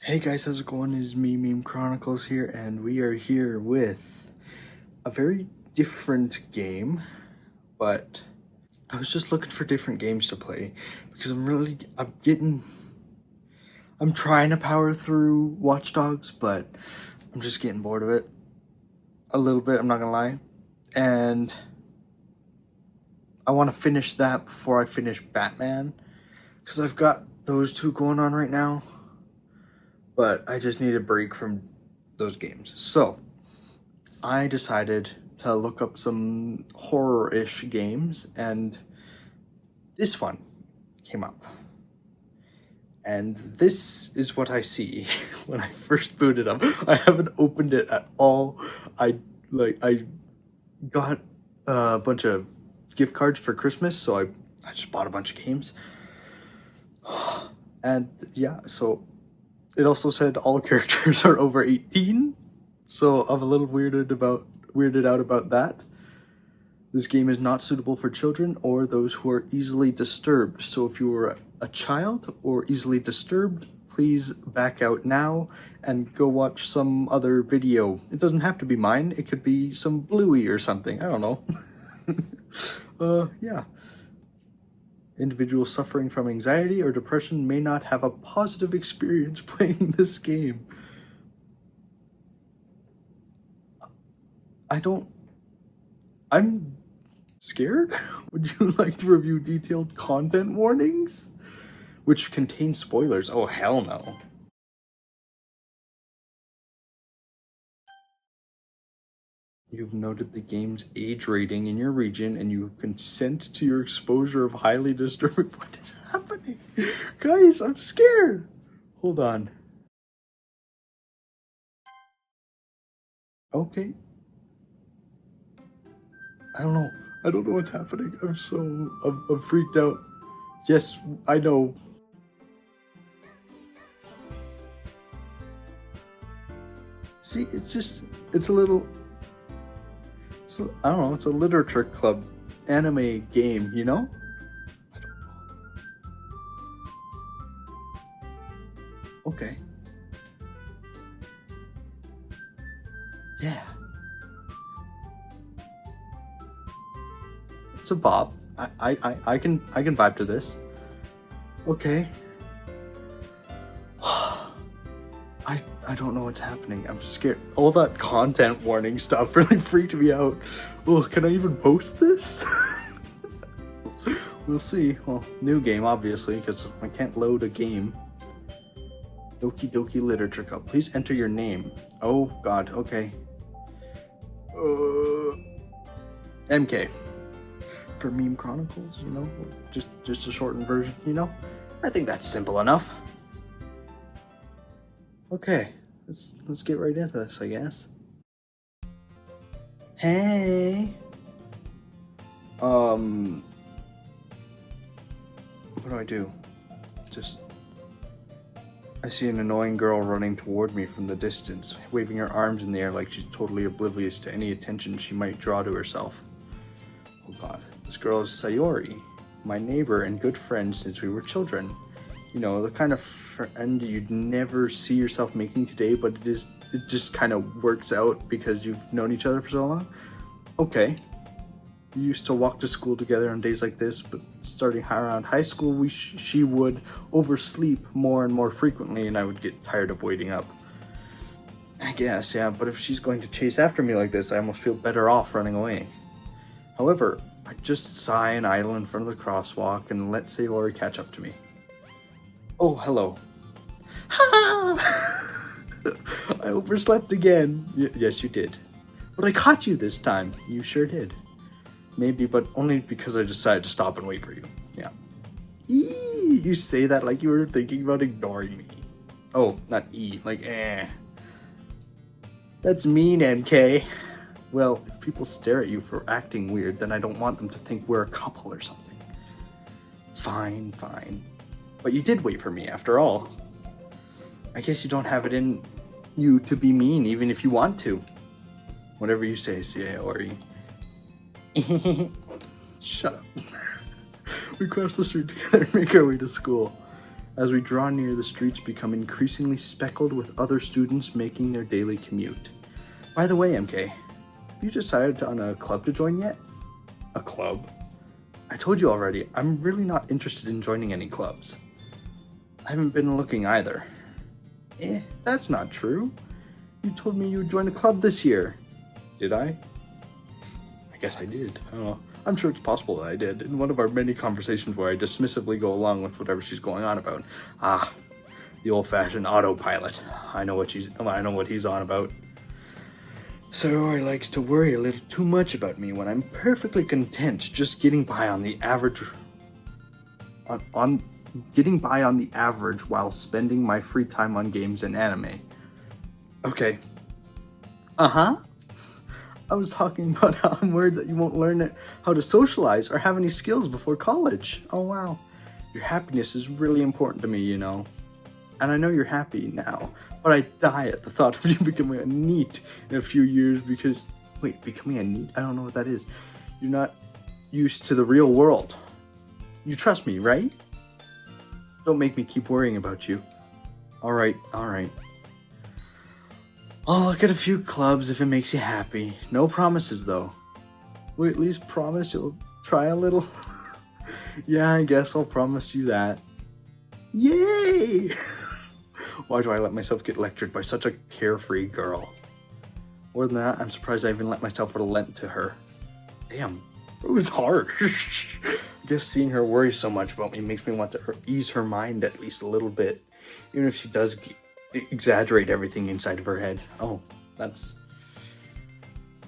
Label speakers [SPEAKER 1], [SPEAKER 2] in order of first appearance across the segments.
[SPEAKER 1] Hey guys, how's it going? It's me, Chronicles here, and we are here with a very different game, but I was just looking for different games to play because I'm trying to power through Watch Dogs, but I'm just getting bored of it a little bit, I'm not gonna lie. And I want to finish that before I finish Batman because I've got those two going on right now. But I just need a break from those games. So I decided to look up some horror-ish games, and this one came up. And this is what I see when I first boot it up. I haven't opened it at all. I got a bunch of gift cards for Christmas, so I just bought a bunch of games. And yeah, so it also said all characters are over 18, so I'm a little weirded out about that. This game is not suitable for children or those who are easily disturbed. So if you are a child or easily disturbed, please back out now and go watch some other video. It doesn't have to be mine. It could be some Bluey or something. I don't know. Yeah. Individuals suffering from anxiety or depression may not have a positive experience playing this game. I'm scared. Would you like to review detailed content warnings? Which contain spoilers. Oh, hell no. You've noted the game's age rating in your region and you consent to your exposure of highly disturbing. What is happening? Guys, I'm scared. Hold on. Okay. I don't know. I don't know what's happening. I'm freaked out. Yes, I know. See, it's a little, I don't know, it's a literature club anime game, you know? I don't know. Okay. Yeah. It's a bop. I can vibe to this. Okay. I don't know what's happening. I'm scared. All that content warning stuff really freaked me out. Oh, can I even post this? We'll see. Well, new game, obviously, because I can't load a game. Doki Doki Literature Cup. Please enter your name. Oh, God. Okay. MK. For Meme Chronicles, you know? Just a shortened version, you know? I think that's simple enough. Okay, let's get right into this, I guess. Hey. What do I do? I see an annoying girl running toward me from the distance, waving her arms in the air like she's totally oblivious to any attention she might draw to herself. Oh God, this girl is Sayori, my neighbor and good friend since we were children. You know, the kind of friend you'd never see yourself making today, but it just kind of works out because you've known each other for so long. Okay. We used to walk to school together on days like this, but starting around high school, she would oversleep more and more frequently, and I would get tired of waiting up. I guess, yeah, but if she's going to chase after me like this, I almost feel better off running away. However, I just sigh and idle in front of the crosswalk and let Sayori catch up to me. Oh, hello. I overslept again. Yes, you did. But I caught you this time. You sure did. Maybe, but only because I decided to stop and wait for you. Yeah. Eee, you say that like you were thinking about ignoring me. Oh, not E, like eh. That's mean, MK. Well, if people stare at you for acting weird, then I don't want them to think we're a couple or something. Fine, fine. But you did wait for me, after all. I guess you don't have it in you to be mean, even if you want to. Whatever you say, Sayori. Shut up. We cross the street together and make our way to school. As we draw near, the streets become increasingly speckled with other students making their daily commute. By the way, MK, have you decided on a club to join yet? A club? I told you already, I'm really not interested in joining any clubs. I haven't been looking either. That's not true. You told me you would join a club this year. Did I? I guess I did. I don't know. I'm sure it's possible that I did, in one of our many conversations where I dismissively go along with whatever she's going on about. The old-fashioned autopilot. I know what he's on about. Sayori likes to worry a little too much about me when I'm perfectly content just getting by on the average while spending my free time on games and anime. Okay. I was talking about how I'm worried that you won't learn how to socialize or have any skills before college. Oh wow. Your happiness is really important to me, you know. And I know you're happy now, but I die at the thought of you becoming a NEET in a few years because... Wait, becoming a NEET? I don't know what that is. You're not used to the real world. You trust me, right? Don't make me keep worrying about you. Alright. I'll look at a few clubs if it makes you happy. No promises, though. Will you at least promise you'll try a little? Yeah, I guess I'll promise you that. Yay! Why do I let myself get lectured by such a carefree girl? More than that, I'm surprised I even let myself relent to her. Damn, it was harsh. Just seeing her worry so much about me makes me want to ease her mind at least a little bit. Even if she does exaggerate everything inside of her head. Oh, that's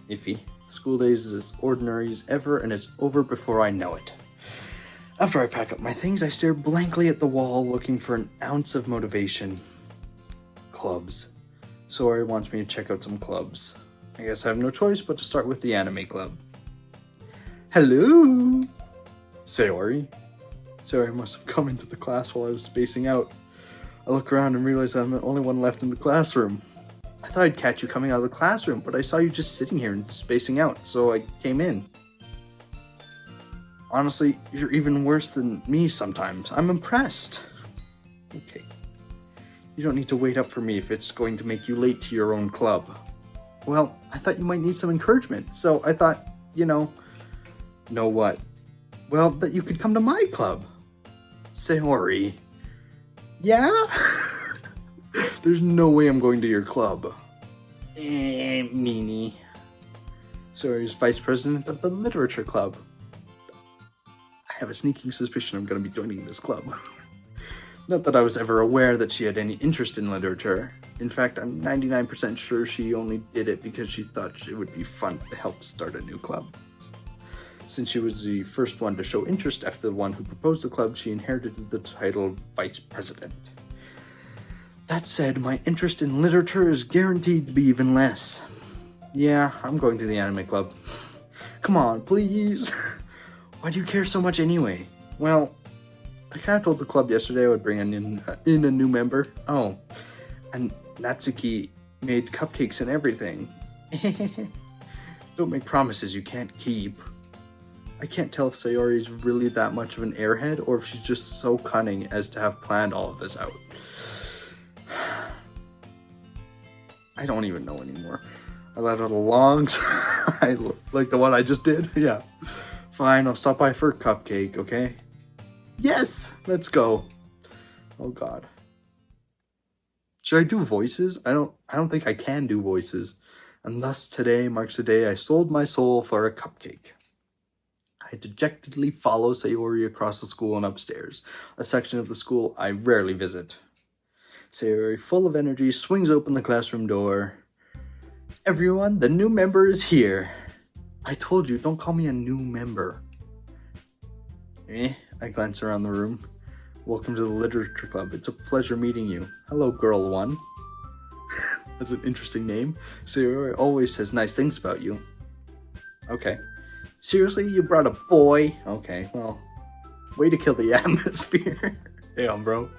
[SPEAKER 1] iffy. School days is as ordinary as ever, and it's over before I know it. After I pack up my things, I stare blankly at the wall, looking for an ounce of motivation. Clubs. Sayori wants me to check out some clubs. I guess I have no choice but to start with the anime club. Hello! Sayori. Sayori must have come into the class while I was spacing out. I look around and realize I'm the only one left in the classroom. I thought I'd catch you coming out of the classroom, but I saw you just sitting here and spacing out, so I came in. Honestly, you're even worse than me sometimes. I'm impressed. Okay. You don't need to wait up for me if it's going to make you late to your own club. Well, I thought you might need some encouragement, so I thought, Know what? Well, that you could come to my club. Sayori. Yeah? There's no way I'm going to your club. Meanie. Sayori's vice president of the literature club. I have a sneaking suspicion I'm going to be joining this club. Not that I was ever aware that she had any interest in literature. In fact, I'm 99% sure she only did it because she thought it would be fun to help start a new club. Since she was the first one to show interest after the one who proposed the club, she inherited the title of vice president. That said, my interest in literature is guaranteed to be even less. Yeah, I'm going to the anime club. Come on, please. Why do you care so much anyway? Well, I kind of told the club yesterday I would bring in a new member. Oh, and Natsuki made cupcakes and everything. Don't make promises you can't keep. I can't tell if Sayori is really that much of an airhead or if she's just so cunning as to have planned all of this out. I don't even know anymore. I let out a long sigh, like the one I just did. Yeah. Fine, I'll stop by for a cupcake, okay? Yes! Let's go. Oh god. Should I do voices? I don't think I can do voices. And thus today marks the day I sold my soul for a cupcake. I dejectedly follow Sayori across the school and upstairs, a section of the school I rarely visit. Sayori, full of energy, swings open the classroom door. Everyone, the new member is here. I told you, don't call me a new member. I glance around the room. Welcome to the literature club. It's a pleasure meeting you. Hello, girl one. That's an interesting name. Sayori always says nice things about you. Okay. Seriously, you brought a boy? Okay, well, way to kill the atmosphere. Damn, bro.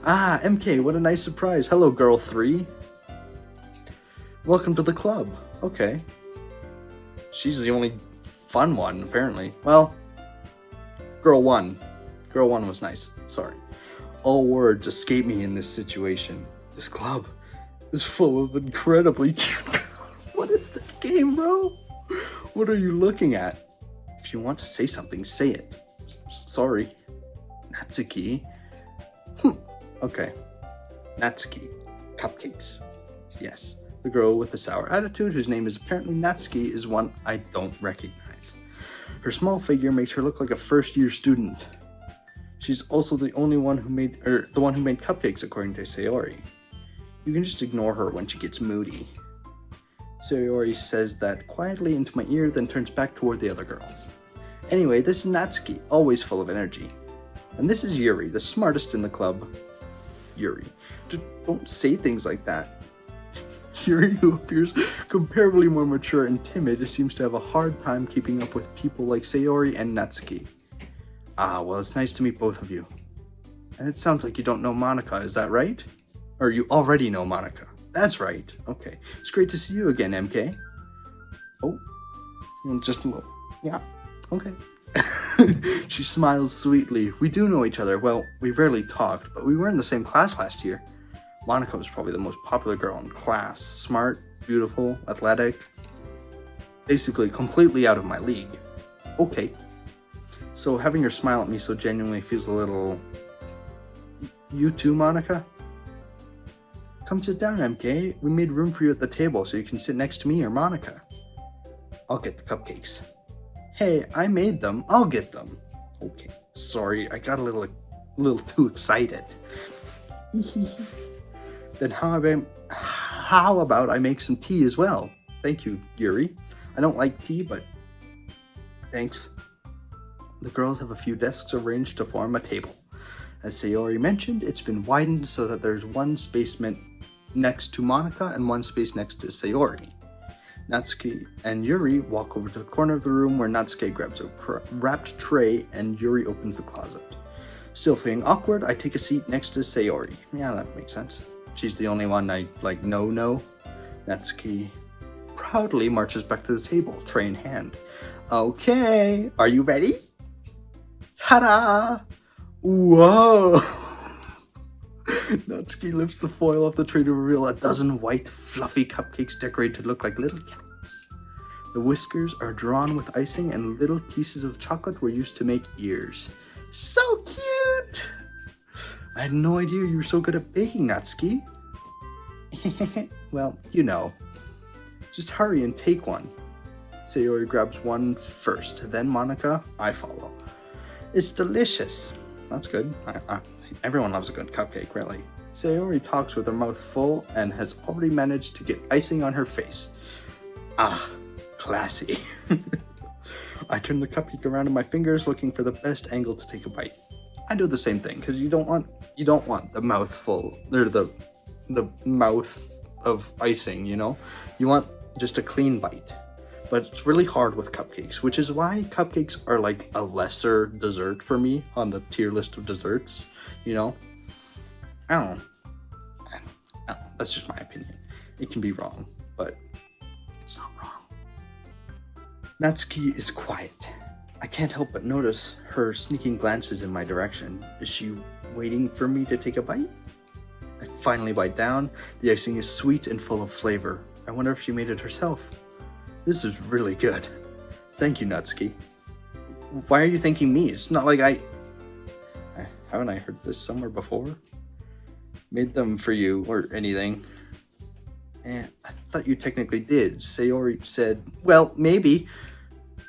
[SPEAKER 1] Ah, MK, what a nice surprise. Hello, girl 3. Welcome to the club. Okay. She's the only fun one, apparently. Well, girl 1. Girl 1 was nice. Sorry. All words escape me in this situation. This club is full of incredibly cute. What is this game, bro? What are you looking at? If you want to say something, say it. Sorry. Natsuki. Okay. Natsuki. Cupcakes. Yes. The girl with the sour attitude, whose name is apparently Natsuki, is one I don't recognize. Her small figure makes her look like a first-year student. She's also the one who made cupcakes, according to Sayori. You can just ignore her when she gets moody. Sayori says that quietly into my ear, then turns back toward the other girls. Anyway, this is Natsuki, always full of energy. And this is Yuri, the smartest in the club. Yuri. Don't say things like that. Yuri, who appears comparably more mature and timid, seems to have a hard time keeping up with people like Sayori and Natsuki. Ah, well, it's nice to meet both of you. And it sounds like you don't know Monika, is that right? Or you already know Monika. That's right. Okay. It's great to see you again, MK. Oh, just a little. Yeah. Okay. She smiles sweetly. We do know each other. Well, we rarely talked, but we were in the same class last year. Monika was probably the most popular girl in class. Smart, beautiful, athletic. Basically, completely out of my league. Okay. So having her smile at me so genuinely feels a little... You too, Monika? Come sit down, MK. We made room for you at the table so you can sit next to me or Monika. I'll get the cupcakes. Hey, I made them. I'll get them. Okay. Sorry, I got a little too excited. Then how about I make some tea as well? Thank you, Yuri. I don't like tea, but thanks. The girls have a few desks arranged to form a table. As Sayori mentioned, it's been widened so that there's one space next to Monika and one space next to Sayori. Natsuki and Yuri walk over to the corner of the room where Natsuki grabs a wrapped tray and Yuri opens the closet. Still feeling awkward, I take a seat next to Sayori. Yeah, that makes sense. She's the only one I know. Natsuki proudly marches back to the table, tray in hand. Okay, are you ready? Ta-da! Whoa! Natsuki lifts the foil off the tray to reveal a dozen white, fluffy cupcakes decorated to look like little cats. The whiskers are drawn with icing and little pieces of chocolate were used to make ears. So cute! I had no idea you were so good at baking, Natsuki. Well, you know. Just hurry and take one. Sayori grabs one first, then Monika, I follow. It's delicious. That's good. Everyone loves a good cupcake, really. Sayori talks with her mouth full and has already managed to get icing on her face. Ah, classy. I turn the cupcake around in my fingers, looking for the best angle to take a bite. I do the same thing because you don't want the mouth full, or the mouth of icing. You know, you want just a clean bite. But it's really hard with cupcakes, which is why cupcakes are like a lesser dessert for me on the tier list of desserts, you know? I don't know. That's just my opinion. It can be wrong, but it's not wrong. Natsuki is quiet. I can't help but notice her sneaking glances in my direction. Is she waiting for me to take a bite? I finally bite down. The icing is sweet and full of flavor. I wonder if she made it herself. This is really good. Thank you, Natsuki. Why are you thanking me? It's not like haven't I heard this somewhere before? Made them for you or anything. I thought you technically did. Sayori said, well, maybe,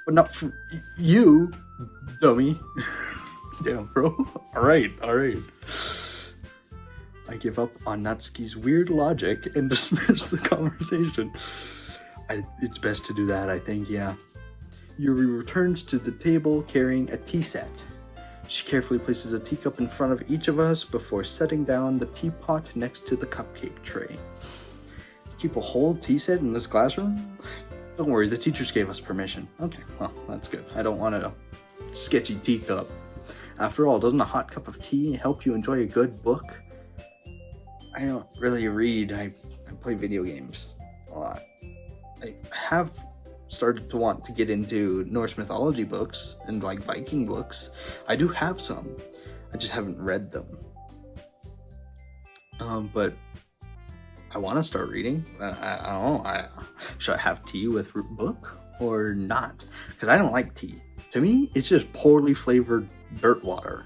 [SPEAKER 1] but not for you, dummy. Damn, bro. All right. I give up on Natsuki's weird logic and dismiss the conversation. It's best to do that, I think, yeah. Yuri returns to the table carrying a tea set. She carefully places a teacup in front of each of us before setting down the teapot next to the cupcake tray. Keep a whole tea set in this classroom? Don't worry, the teachers gave us permission. Okay, well, that's good. I don't want a sketchy teacup. After all, doesn't a hot cup of tea help you enjoy a good book? I don't really read. I play video games a lot. I have started to want to get into Norse mythology books and like Viking books. I do have some. I just haven't read them. But I want to start reading. I don't know. Should I have tea with book or not? Because I don't like tea. To me, it's just poorly flavored dirt water.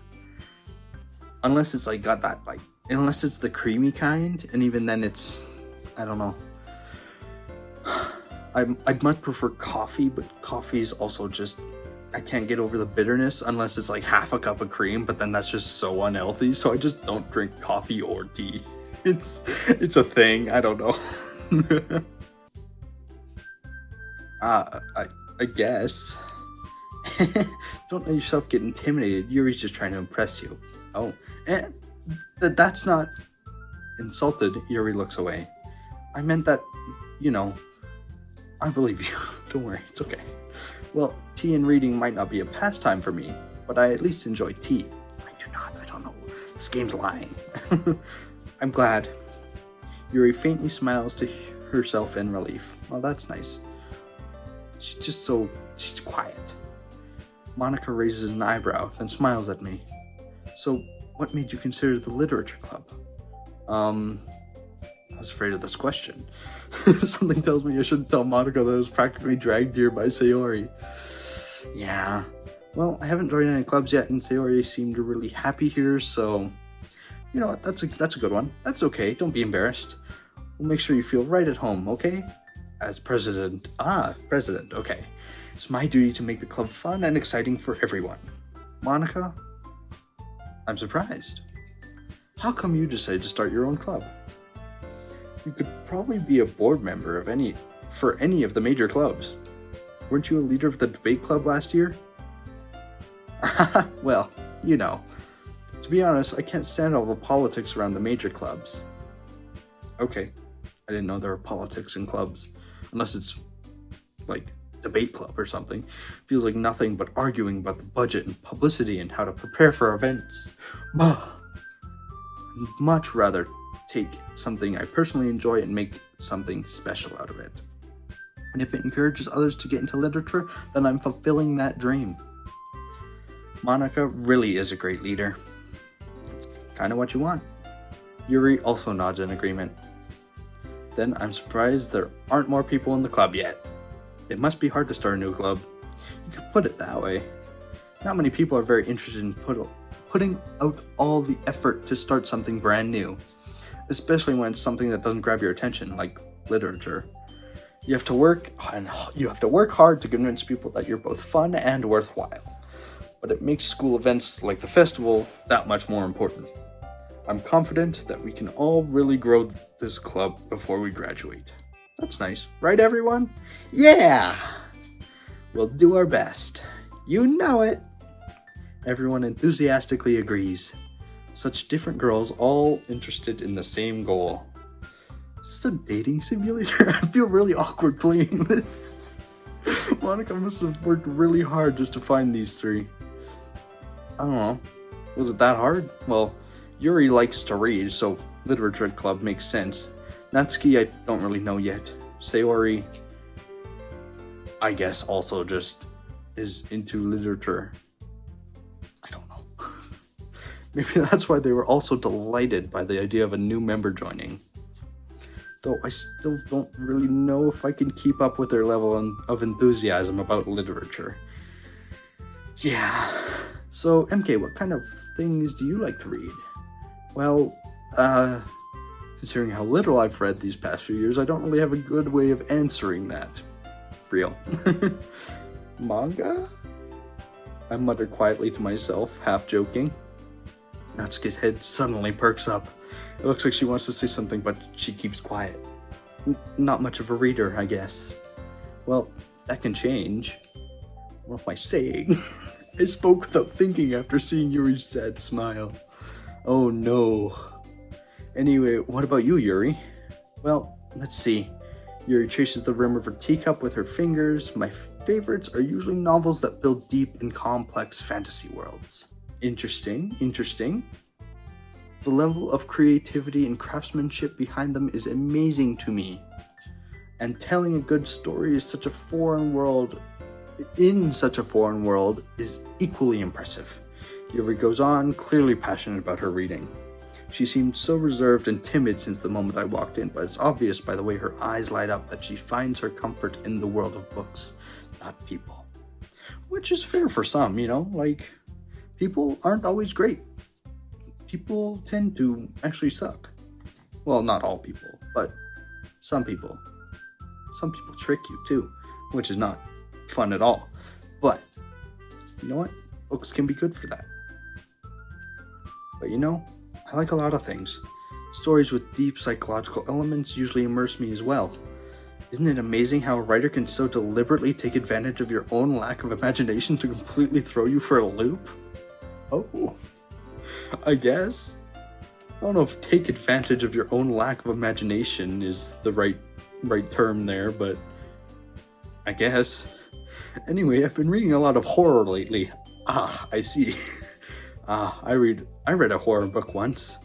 [SPEAKER 1] Unless it's like got that like, unless it's the creamy kind, and even then it's, I don't know. I'd much prefer coffee, but coffee is also just, I can't get over the bitterness unless it's like half a cup of cream, but then that's just so unhealthy, so I just don't drink coffee or tea. It's a thing, I don't know. I guess. Don't let yourself get intimidated, Yuri's just trying to impress you. Oh, that's not... Insulted, Yuri looks away. I meant that, you know, I believe you. Don't worry, it's okay. Well, tea and reading might not be a pastime for me, but I at least enjoy tea. I do not, I don't know. This game's lying. I'm glad. Yuri faintly smiles to herself in relief. Well, that's nice. She's quiet. Monika raises an eyebrow, then smiles at me. So, what made you consider the literature club? I was afraid of this question. Something tells me I shouldn't tell Monika that I was practically dragged here by Sayori. Yeah. Well, I haven't joined any clubs yet, and Sayori seemed really happy here, so... You know what, that's a good one. That's okay, don't be embarrassed. We'll make sure you feel right at home, okay? As president... president, okay. It's my duty to make the club fun and exciting for everyone. Monika? I'm surprised. How come you decided to start your own club? You could probably be a board member for any of the major clubs. Weren't you a leader of the debate club last year? Well, you know. To be honest, I can't stand all the politics around the major clubs. Okay, I didn't know there were politics in clubs. Unless it's, like, debate club or something. Feels like nothing but arguing about the budget and publicity and how to prepare for events. I'd much rather take something I personally enjoy and make something special out of it. And if it encourages others to get into literature, then I'm fulfilling that dream. Monika really is a great leader. It's kind of what you want. Yuri also nods in agreement. Then I'm surprised there aren't more people in the club yet. It must be hard to start a new club. You could put it that way. Not many people are very interested in putting out all the effort to start something brand new. Especially when it's something that doesn't grab your attention, like literature. You have to work hard to convince people that you're both fun and worthwhile. But it makes school events like the festival that much more important. I'm confident that we can all really grow this club before we graduate. That's nice, right everyone? Yeah! We'll do our best. You know it! Everyone enthusiastically agrees. Such different girls, all interested in the same goal. Is this a dating simulator? I feel really awkward playing this. Monika must have worked really hard just to find these three. I don't know. Was it that hard? Well, Yuri likes to read, so literature club makes sense. Natsuki, I don't really know yet. Sayori, I guess, also just is into literature. I don't know. Maybe that's why they were also delighted by the idea of a new member joining. Though I still don't really know if I can keep up with their level of enthusiasm about literature. Yeah. So, MK, what kind of things do you like to read? Well, considering how little I've read these past few years, I don't really have a good way of answering that. Real. Manga? I mutter quietly to myself, half joking. Natsuki's head suddenly perks up. It looks like she wants to say something, but she keeps quiet. Not much of a reader, I guess. Well, that can change. What am I saying? I spoke without thinking after seeing Yuri's sad smile. Oh no. Anyway, what about you, Yuri? Well, let's see. Yuri traces the rim of her teacup with her fingers. My favorites are usually novels that build deep and complex fantasy worlds. Interesting. The level of creativity and craftsmanship behind them is amazing to me. And telling a good story in such a foreign world is equally impressive. Yuri goes on, clearly passionate about her reading. She seemed so reserved and timid since the moment I walked in, but it's obvious by the way her eyes light up that she finds her comfort in the world of books, not people. Which is fair for some, like, people aren't always great. People tend to actually suck. Well, not all people, but some people. Some people trick you too, which is not fun at all. But, you know what? Books can be good for that. But I like a lot of things. Stories with deep psychological elements usually immerse me as well. Isn't it amazing how a writer can so deliberately take advantage of your own lack of imagination to completely throw you for a loop? Oh, I guess. I don't know if take advantage of your own lack of imagination is the right term there, but I guess. Anyway, I've been reading a lot of horror lately. I see. I read a horror book once.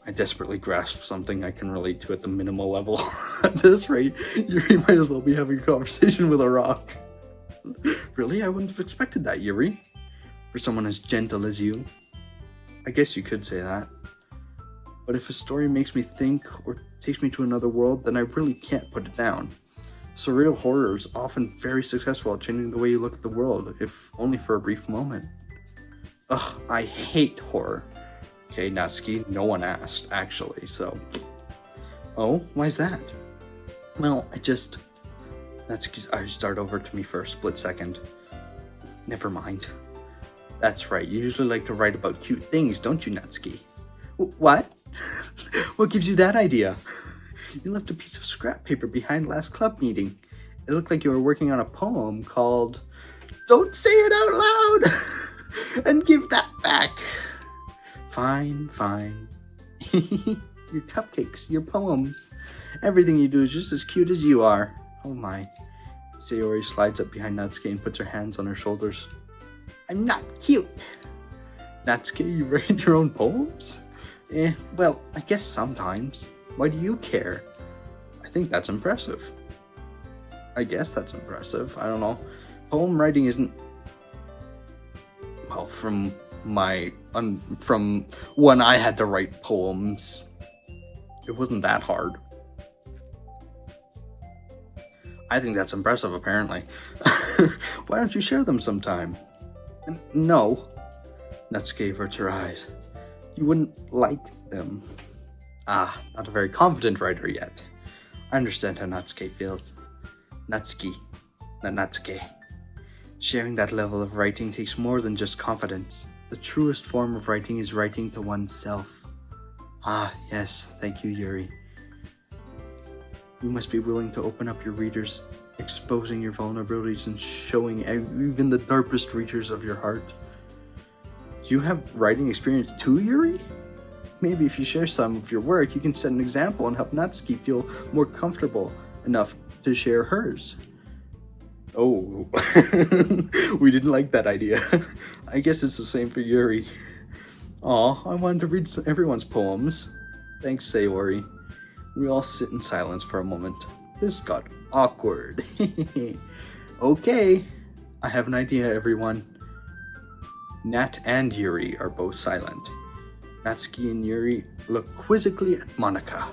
[SPEAKER 1] I desperately grasped something I can relate to at the minimal level. At this rate, Yuri might as well be having a conversation with a rock. Really? I wouldn't have expected that, Yuri. For someone as gentle as you. I guess you could say that. But if a story makes me think or takes me to another world, then I really can't put it down. Surreal horror is often very successful at changing the way you look at the world, if only for a brief moment. Ugh, I hate horror. Okay, Natsuki, no one asked, actually, so... Oh, why's that? Well, Natsuki's eyes start over to me for a split second. Never mind. That's right, you usually like to write about cute things, don't you, Natsuki? What? What gives you that idea? You left a piece of scrap paper behind last club meeting. It looked like you were working on a poem called... Don't say it out loud! And give that back! Fine. Your cupcakes, your poems. Everything you do is just as cute as you are. Oh my. Sayori slides up behind Natsuki and puts her hands on her shoulders. I'm not cute. Natsuki, you write your own poems? Well, I guess sometimes. Why do you care? I think that's impressive. I guess that's impressive. I don't know. Poem writing isn't... Well, from when I had to write poems, it wasn't that hard. I think that's impressive, apparently. Why don't you share them sometime? No. Natsuki averts her eyes. You wouldn't like them. Not a very confident writer yet. I understand how Natsuki feels. Natsuki. Sharing that level of writing takes more than just confidence. The truest form of writing is writing to oneself. Yes, thank you, Yuri. You must be willing to open up your readers, exposing your vulnerabilities and showing even the darkest reaches of your heart. Do you have writing experience too, Yuri? Maybe if you share some of your work, you can set an example and help Natsuki feel more comfortable enough to share hers. Oh, we didn't like that idea. I guess it's the same for Yuri. Aw, I wanted to read everyone's poems. Thanks, Sayori. We all sit in silence for a moment. This got awkward. Okay, I have an idea, everyone. Nat and Yuri are both silent. Natsuki and Yuri look quizzically at Monika.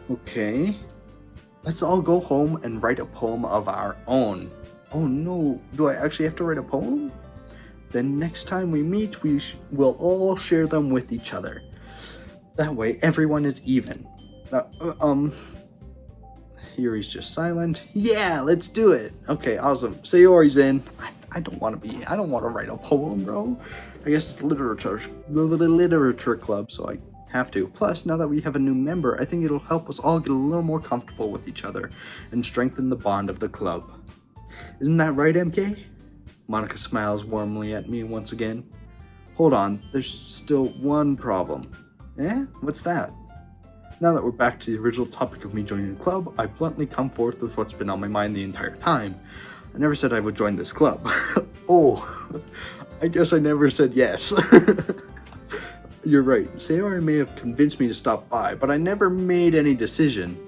[SPEAKER 1] Okay. Let's all go home and write a poem of our own. Oh no, do I actually have to write a poem? Then next time we meet, we'll all share them with each other. That way, everyone is even. Yuri's just silent. Yeah, let's do it. Okay, awesome. Sayori's in. I don't want to write a poem, bro. I guess it's literature club, so I have to. Plus, now that we have a new member, I think it'll help us all get a little more comfortable with each other and strengthen the bond of the club. Isn't that right, MK? Monika smiles warmly at me once again. Hold on, there's still one problem. What's that? Now that we're back to the original topic of me joining the club, I bluntly come forth with what's been on my mind the entire time. I never said I would join this club. Oh, I guess I never said yes. You're right. Sayori may have convinced me to stop by, but I never made any decision.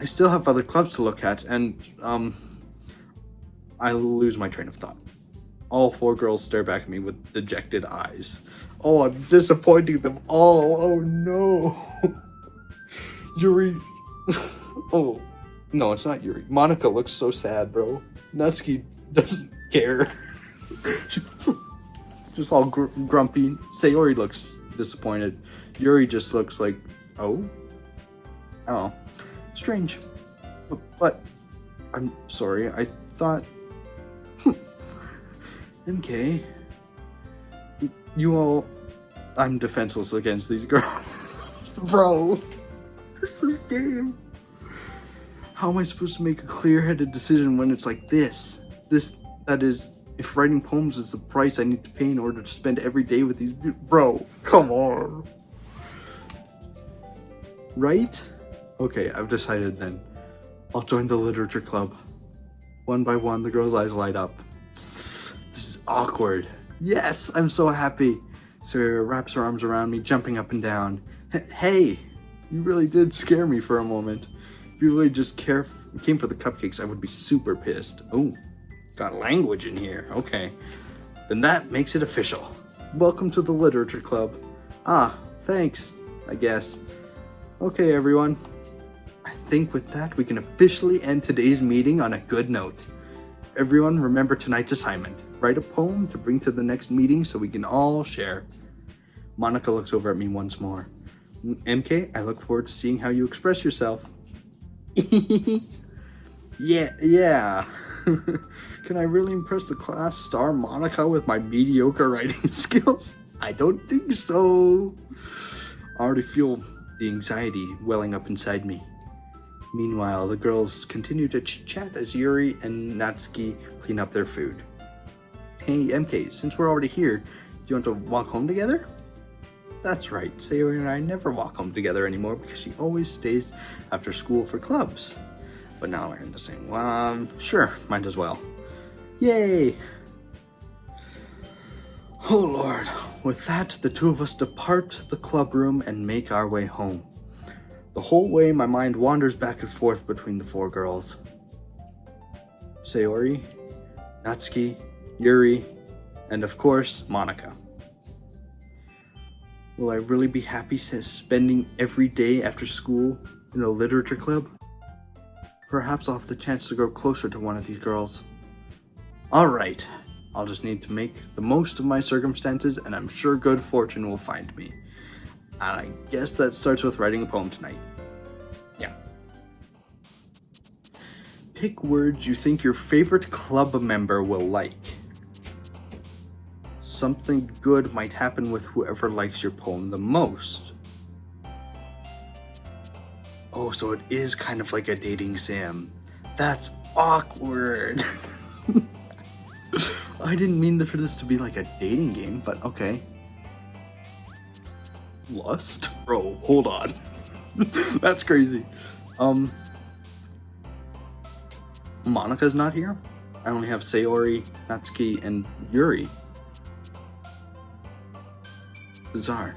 [SPEAKER 1] I still have other clubs to look at, and, I lose my train of thought. All 4 girls stare back at me with dejected eyes. Oh, I'm disappointing them all. Oh no. Yuri. Oh, no, it's not Yuri. Monika looks so sad, bro. Natsuki doesn't care. Just all grumpy. Sayori looks disappointed. Yuri just looks like, oh? Oh, strange. But I'm sorry, I thought... MK, you all... I'm defenseless against these girls. Bro, this is game. How am I supposed to make a clear-headed decision when it's like this? That is, if writing poems is the price I need to pay in order to spend every day with these... Bro, come on. Right? Okay, I've decided then. I'll join the literature club. One by one, the girls' eyes light up. This is awkward. Yes, I'm so happy. Sarah wraps her arms around me, jumping up and down. Hey, you really did scare me for a moment. If you really just came for the cupcakes, I would be super pissed. Oh, got language in here. Okay, then that makes it official. Welcome to the literature club. Ah, thanks, I guess. Okay, everyone. I think with that, we can officially end today's meeting on a good note. Everyone, remember tonight's assignment. Write a poem to bring to the next meeting so we can all share. Monika looks over at me once more. MK, I look forward to seeing how you express yourself. Yeah. Can I really impress the class star Monika with my mediocre writing skills? I don't think so. I already feel the anxiety welling up inside me. Meanwhile, the girls continue to chit-chat as Yuri and Natsuki clean up their food. Hey, MK, since we're already here, do you want to walk home together? That's right, Sayori and I never walk home together anymore because she always stays after school for clubs. But now we're in the same, sure, might as well. Yay! Oh Lord, with that, the two of us depart the club room and make our way home. The whole way, my mind wanders back and forth between the 4 girls. Sayori, Natsuki, Yuri, and of course, Monika. Will I really be happy spending every day after school in the literature club? Perhaps I'll have the chance to grow closer to one of these girls. Alright, I'll just need to make the most of my circumstances and I'm sure good fortune will find me. And I guess that starts with writing a poem tonight. Yeah. Pick words you think your favorite club member will like. Something good might happen with whoever likes your poem the most. Oh, so it is kind of like a dating sim. That's awkward. I didn't mean for this to be like a dating game, but okay. Lust? Bro, hold on. That's crazy. Monika's not here. I only have Sayori, Natsuki, and Yuri. Bizarre.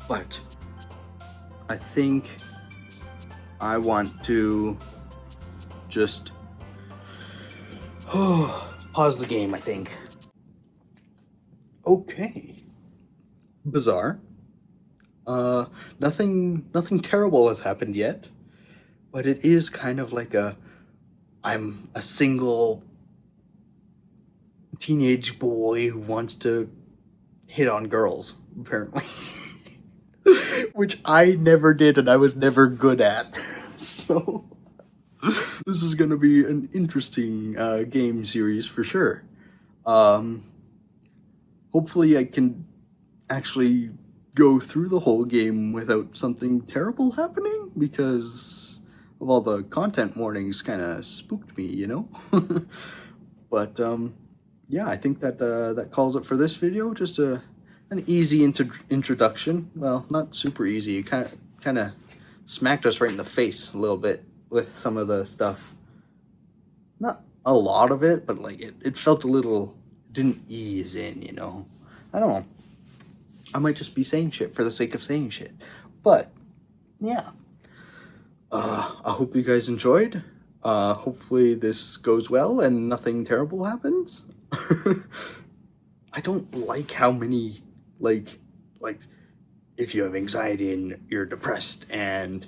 [SPEAKER 1] But I think I want to just pause the game, I think. Okay. Bizarre. Nothing terrible has happened yet, but it is kind of like I'm a single teenage boy who wants to hit on girls, apparently. Which I never did and I was never good at. So this is gonna be an interesting game series for sure. Hopefully I can actually go through the whole game without something terrible happening, because of all the content warnings kind of spooked me, you know? But yeah, I think that that calls it for this video. Just an easy introduction. Well, not super easy. It kind of smacked us right in the face a little bit with some of the stuff. Not a lot of it, but like it felt a little, didn't ease in, you know? I don't know. I might just be saying shit for the sake of saying shit. But yeah. I hope you guys enjoyed. Hopefully this goes well and nothing terrible happens. I don't like how many, like, if you have anxiety and you're depressed and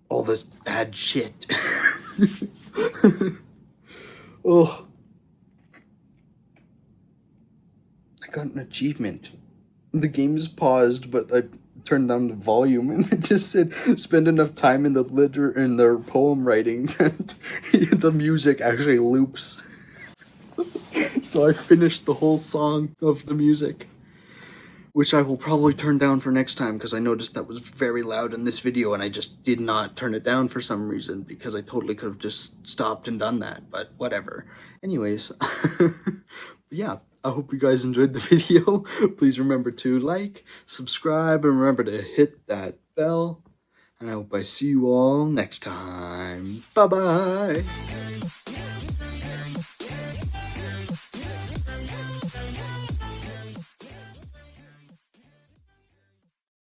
[SPEAKER 1] all this bad shit. Oh, I got an achievement. The game is paused, but I turned down the volume and it just said spend enough time in the poem writing that the music actually loops. So I finished the whole song of the music, which I will probably turn down for next time because I noticed that was very loud in this video and I just did not turn it down for some reason because I totally could have just stopped and done that, but whatever. Anyways, yeah, I hope you guys enjoyed the video. Please remember to like, subscribe, and remember to hit that bell. And I hope I see you all next time. Bye-bye!